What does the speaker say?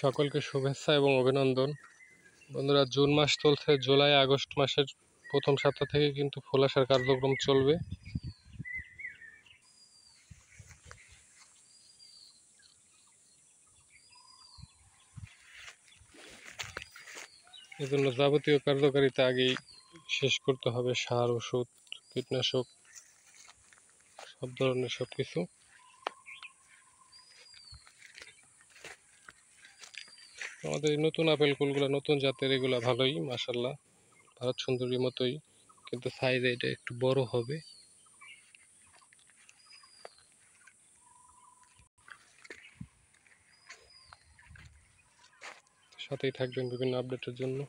সকলকে শুভেচ্ছা এবং অভিনন্দন। বন্ধুরা, জুন মাস চলছে, জুলাই আগস্ট মাসের প্রথম সপ্তাহ থেকে কিন্তু ফুল আসার কার্যক্রম চলবে। এজন্য যাবতীয় কার্যকারিতা আগেই শেষ করতে হবে। সার, ওষুধ, কীটনাশক, সব ধরনের সবকিছু। আমাদের এই নতুন আপেল কুলগুলো, নতুন জাতের, এগুলা ভালোই, মাশাল্লাহ, ভারত সুন্দরী মতোই, কিন্তু সাইজে এটা একটু বড় হবে। সাথেই থাকবেন বিভিন্ন আপডেটের জন্য।